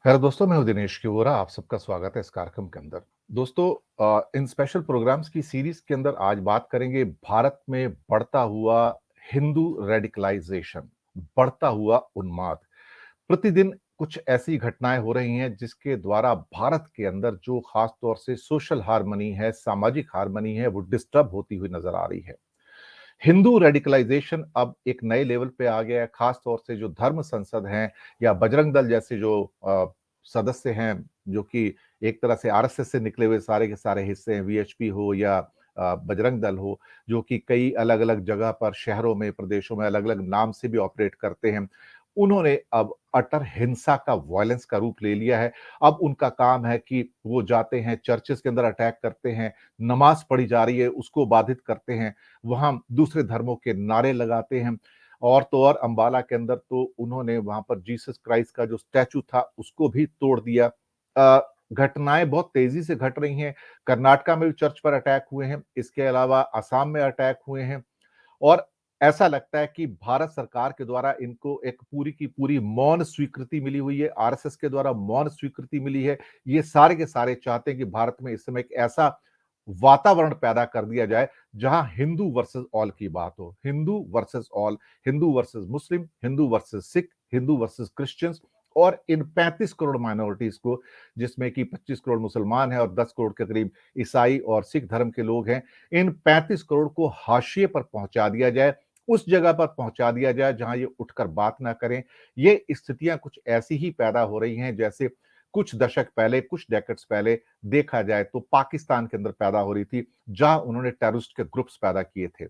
खैर दोस्तों, मैं हूं दिनेश की वोरा। आप सबका स्वागत है इस कार्यक्रम के अंदर। दोस्तों, इन स्पेशल प्रोग्राम्स की सीरीज के अंदर आज बात करेंगे भारत में बढ़ता हुआ हिंदू रेडिकलाइजेशन, बढ़ता हुआ उन्माद। प्रतिदिन कुछ ऐसी घटनाएं हो रही हैं जिसके द्वारा भारत के अंदर जो खास तौर से सोशल हार्मनी है, सामाजिक हार्मनी है, वो डिस्टर्ब होती हुई नजर आ रही है। हिंदू रेडिकलाइजेशन अब एक नए लेवल पे आ गया है। खास तौर से जो धर्म संसद हैं या बजरंग दल जैसे जो सदस्य हैं, जो कि एक तरह से आरएसएस से निकले हुए सारे के सारे हिस्से हैं, वीएचपी हो या बजरंग दल हो, जो कि कई अलग अलग जगह पर शहरों में, प्रदेशों में अलग अलग नाम से भी ऑपरेट करते हैं। उन्होंने अब अटर हिंसा का, वायलेंस का रूप ले लिया है। अब उनका काम है कि वो जाते हैं, चर्चेस के अंदर अटैक करते हैं, नमाज पढ़ी जा रही है उसको बाधित करते हैं, वहां दूसरे धर्मों के नारे लगाते हैं। और तो और अंबाला के अंदर तो उन्होंने वहां पर जीसस क्राइस्ट का जो स्टैचू था उसको भी तोड़ दिया। घटनाएं बहुत तेजी से घट रही हैं। कर्नाटका में भी चर्च पर अटैक हुए हैं, इसके अलावा असम में अटैक हुए हैं। और ऐसा लगता है कि भारत सरकार के द्वारा इनको एक पूरी की पूरी मौन स्वीकृति मिली हुई है, आरएसएस के द्वारा मौन स्वीकृति मिली है। ये सारे के सारे चाहते हैं कि भारत में इस समय एक ऐसा वातावरण पैदा कर दिया जाए जहां हिंदू वर्सेस ऑल की बात हो, Hindu versus all, Hindu versus Muslim, Hindu versus Sikh, Hindu versus Christians. और इन 35 करोड़ माइनॉरिटीज को, जिसमें कि 25 करोड़ मुसलमान हैं और 10 करोड़ के करीब ईसाई और सिख धर्म के लोग हैं, इन 35 करोड़ को हाशिए पर पहुंचा दिया जाए, उस जगह पर पहुंचा दिया जाए जहां ये उठकर बात ना करें। ये स्थितियां कुछ ऐसी ही पैदा हो रही हैं जैसे कुछ दशक पहले, कुछ डेकेड्स पहले देखा जाए तो पाकिस्तान के अंदर पैदा हो रही थी, जहां उन्होंने टेररिस्ट के ग्रुप्स पैदा किए थे।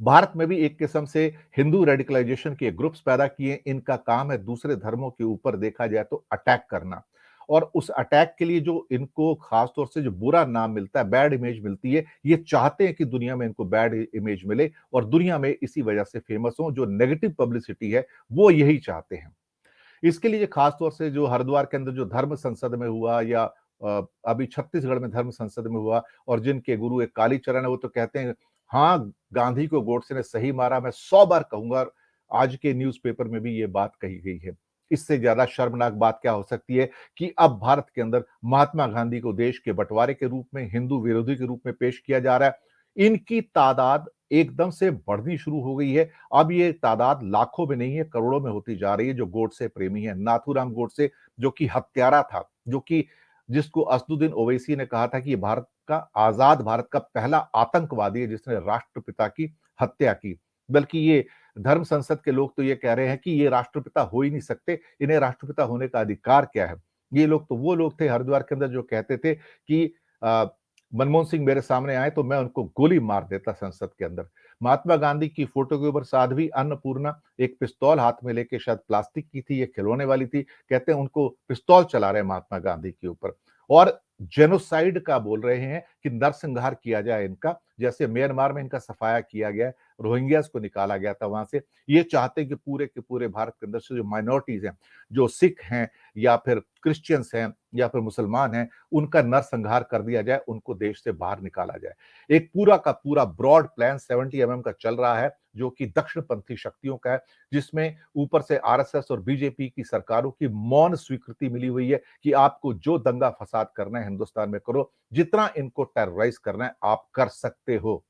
भारत में भी एक किस्म से हिंदू रेडिकलाइजेशन के ग्रुप्स पैदा किए। इनका काम है दूसरे धर्मों के ऊपर देखा जाए तो अटैक करना। और उस अटैक के लिए जो इनको खास तौर से जो बुरा नाम मिलता है, बैड इमेज मिलती है, ये चाहते हैं कि दुनिया में इनको बैड इमेज मिले और दुनिया में इसी वजह से फेमस हो। जो नेगेटिव पब्लिसिटी है वो यही चाहते हैं। इसके लिए खास तौर से जो हरिद्वार के अंदर जो धर्म संसद में हुआ, या अभी छत्तीसगढ़ में धर्म संसद में हुआ, और जिनके गुरु एक कालीचरण है, वो तो कहते हैं हाँ, गांधी को गोडसे ने सही मारा। मैं 100 बार कहूंगा, आज के न्यूज़पेपर में भी ये बात कही गई है। इससे ज्यादा शर्मनाक बात क्या हो सकती है कि अब भारत के अंदर महात्मा गांधी को देश के बंटवारे के रूप में, हिंदू विरोधी के रूप में पेश किया जा रहा है। इनकी तादाद एकदम से बढ़नी शुरू हो गई है। अब ये तादाद लाखों में नहीं है, करोड़ों में होती जा रही है। जो गोडसे प्रेमी है, नाथूराम गोडसे, जो कि हत्यारा था, जो कि जिसको असदुद्दीन ओवैसी ने कहा था कि ये भारत का, आजाद भारत का पहला आतंकवादी है जिसने राष्ट्रपिता की हत्या की। बल्कि ये धर्म संसद के लोग तो ये कह रहे हैं कि ये राष्ट्रपिता हो ही नहीं सकते, इन्हें राष्ट्रपिता होने का अधिकार क्या है। ये लोग तो वो लोग थे हरिद्वार के अंदर जो कहते थे कि अ, मनमोहन सिंह मेरे सामने आए तो मैं उनको गोली मार देता संसद के अंदर। महात्मा गांधी की फोटो के ऊपर साध्वी अन्नपूर्णा एक पिस्तौल हाथ में लेके, शायद प्लास्टिक की थी, ये खिलौने वाली थी, कहते हैं उनको पिस्तौल चला रहे महात्मा गांधी के ऊपर। और जेनोसाइड का बोल रहे हैं कि नरसंहार किया जाए इनका, जैसे म्यांमार में इनका सफाया किया गया, रोहिंग्यास को निकाला गया था वहां से। ये चाहते हैं कि पूरे के पूरे भारत के अंदर से जो माइनॉरिटीज हैं, जो सिख हैं या फिर क्रिश्चियंस हैं या फिर मुसलमान हैं, उनका नरसंहार कर दिया जाए, उनको देश से बाहर निकाला जाए। एक पूरा का पूरा ब्रॉड प्लान 70 का चल रहा है, जो कि दक्षिणपंथी शक्तियों का है, जिसमें ऊपर से आरएसएस और बीजेपी की सरकारों की मौन स्वीकृति मिली हुई है कि आपको जो दंगा फसाद करना है हिंदुस्तान में करो, जितना इनको टेरराइज करना है आप कर सकते हो।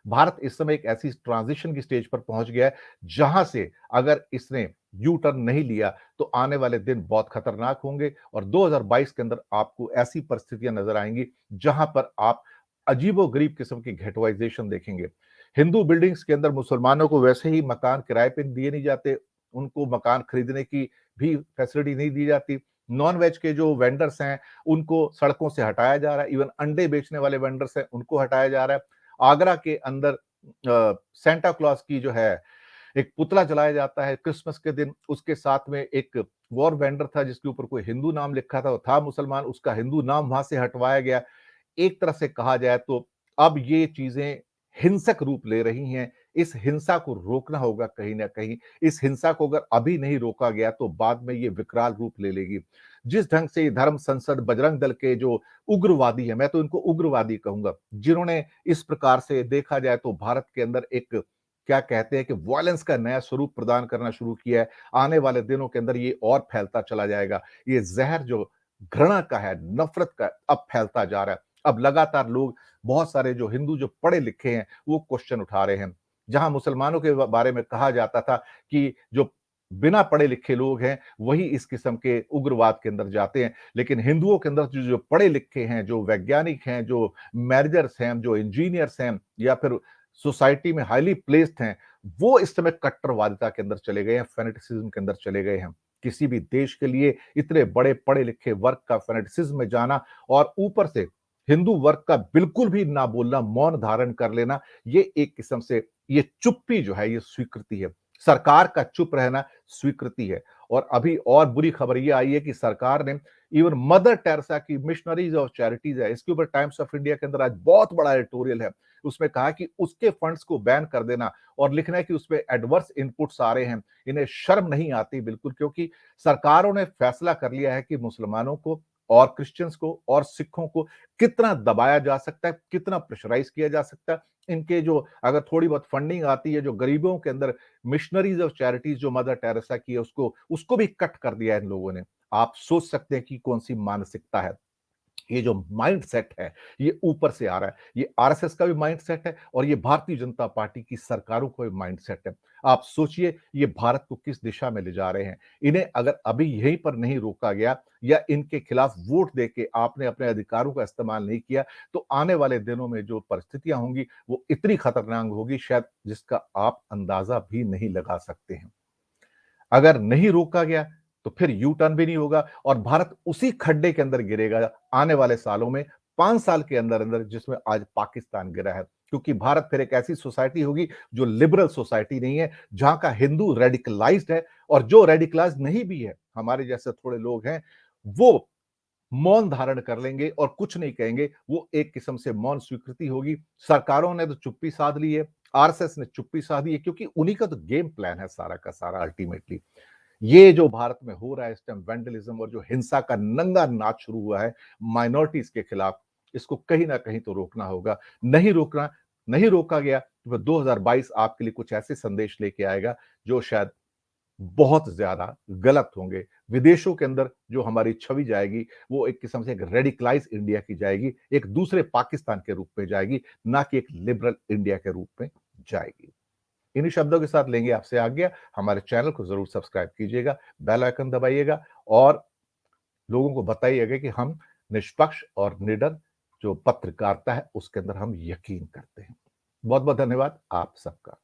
भारत इस समय एक ऐसी ट्रांजिशन की स्टेज पर पहुंच गया है जहां से अगर इसने यू टर्न नहीं लिया तो आने वाले दिन बहुत खतरनाक होंगे। और 2022 के अंदर आपको ऐसी परिस्थितियां नजर आएंगी जहां पर आप अजीबोगरीब किस्म की गेटवाइजेशन देखेंगे। हिंदू बिल्डिंग्स के अंदर मुसलमानों को वैसे ही मकान किराए पे दिए नहीं जाते, उनको मकान खरीदने की भी फैसिलिटी नहीं दी जाती। नॉन वेज के जो वेंडर्स हैं उनको सड़कों से हटाया जा रहा है, इवन अंडे बेचने वाले वेंडर्स हैं उनको हटाया जा रहा है। आगरा के अंदर सेंटा क्लॉज की जो है एक पुतला जलाया जाता है क्रिसमस के दिन, उसके साथ में एक वॉर वेंडर था जिसके ऊपर कोई हिंदू नाम लिखा था, वो था मुसलमान, उसका हिंदू नाम वहां से हटवाया गया। एक तरह से कहा जाए तो अब ये चीजें हिंसक रूप ले रही हैं। इस हिंसा को रोकना होगा कहीं ना कहीं। इस हिंसा को अगर अभी नहीं रोका गया तो बाद में ये विकराल रूप ले लेगी। जिस ढंग से धर्म संसद, बजरंग दल के जो उग्रवादी है, मैं तो इनको उग्रवादी कहूंगा, जिन्होंने इस प्रकार से देखा जाए तो भारत के अंदर एक क्या कहते हैं कि वायलेंस का नया स्वरूप प्रदान करना शुरू किया है। आने वाले दिनों के अंदर ये और फैलता चला जाएगा। ये ज़हर जो घृणा का है, नफ़रत का, अब फैलता जा रहा है। अब लगातार लोग, बहुत सारे जो हिंदू जो पढ़े-लिखे हैं, वो क्वेश्चन उठा रहे हैं। जहाँ मुसलमानों के बारे में कहा जाता था कि जो बिना पढ़े-लिखे लोग हैं, वही इस किस्म के उग्रवाद के अंदर जाते हैं। लेकिन हिंदुओं के अंदर जो जो पढ़े-लिखे हैं, जो वैज्ञानिक हैं, जो मैनेजर्स हैं, जो इंजीनियर्स हैं या फिर सोसाइटी में हाइली प्लेस्ड हैं, वो इस समय कट्टरवादिता के अंदर चले गए हैं, फैनेटिसिज्म के अंदर चले गए हैं। किसी भी देश के लिए इतने बड़े पढ़े-लिखे वर्ग का फैनेटिसिज्म में जाना और ऊपर से हिंदू वर्ग का बिल्कुल भी ना बोलना, मौन धारण कर लेना, ये एक किस्म से ये चुप्पी जो है, ये स्वीकृति है। सरकार का चुप रहना स्वीकृति है। और अभी और बुरी खबर ये आई है कि सरकार ने इवन मदर टेरेसा की मिशनरीज ऑफ चैरिटीज है, इसके ऊपर टाइम्स ऑफ इंडिया के अंदर आज बहुत बड़ा एडिटोरियल है। उसमें कहा कि उसके फंड्स को बैन कर देना और लिखना है कि उसमें एडवर्स इनपुट्स आ रहे हैं। इन्हें शर्म नहीं आती बिल्कुल, क्योंकि सरकारों ने फैसला कर लिया है कि मुसलमानों को और क्रिश्चियंस को और सिखों को कितना दबाया जा सकता है, कितना प्रेशराइज किया जा सकता है। इनके जो अगर थोड़ी बहुत फंडिंग आती है, जो गरीबों के अंदर मिशनरीज ऑफ चैरिटीज जो मदर टेरेसा की है, उसको भी कट कर दिया है इन लोगों ने। आप सोच सकते हैं कि कौन-सी मानसिकता है। ये जो माइंडसेट है, ये ऊपर से आ रहा है। ये आरएसएस का भी माइंडसेट है और ये भारतीय जनता पार्टी की सरकारों का भी माइंडसेट है। आप सोचिए ये भारत को किस दिशा में ले जा रहे हैं। इन्हें अगर अभी यहीं पर नहीं रोका गया या इनके खिलाफ वोट देके आपने अपने अधिकारों का इस्तेमाल नहीं किया, तो आने वाले दिनों में जो परिस्थितियाँ होंगी, वो इतनी खतरनाक होगी शायद जिसका आप अंदाज़ा भी नहीं लगा सकते हैं। अगर नहीं रोका गया तो फिर यू टर्न भी नहीं होगा और भारत उसी खड्डे के अंदर गिरेगा आने वाले सालों में, 5 साल के अंदर-अंदर, जिसमें आज पाकिस्तान गिरा है। क्योंकि भारत फिर एक ऐसी सोसाइटी होगी जो लिबरल सोसाइटी नहीं है, जहाँ का हिंदू रेडिकलाइज्ड है और जो रेडिकलाइज्ड नहीं भी है, हमारे जैसे थोड़े लोग हैं, वो मौन धारण कर लेंगे और कुछ नहीं कहेंगे। वो एक किस्म से मौन स्वीकृति होगी। सरकारों ने तो चुप्पी साध ली है, आरएसएस ने चुप्पी साधी है, क्योंकि उन्हीं का तो गेम प्लान है सारा का सारा अल्टीमेटली। ये जो भारत में हो रहा है इस टाइम, वैंडलिज्म और जो हिंसा का नंगा नाच शुरू हुआ है माइनॉरिटीज के खिलाफ, इसको कहीं ना कहीं तो रोकना होगा। नहीं रोका गया तो फिर 2022 आपके लिए कुछ ऐसे संदेश लेके आएगा जो शायद बहुत ज्यादा गलत होंगे। विदेशों के अंदर जो हमारी छवि जाएगी, वो एक किस्म से एक रेडिकलाइज इंडिया की जाएगी, एक दूसरे पाकिस्तान के रूप में जाएगी, ना कि एक लिबरल इंडिया के रूप में जाएगी। इन्हीं शब्दों के साथ लेंगे आपसे आज्ञा। हमारे चैनल को जरूर सब्सक्राइब कीजिएगा, बेल आइकन दबाइएगा और लोगों को बताइएगा कि हम निष्पक्ष और निडर जो पत्रकारिता है उसके अंदर हम यकीन करते हैं। बहुत बहुत धन्यवाद आप सबका।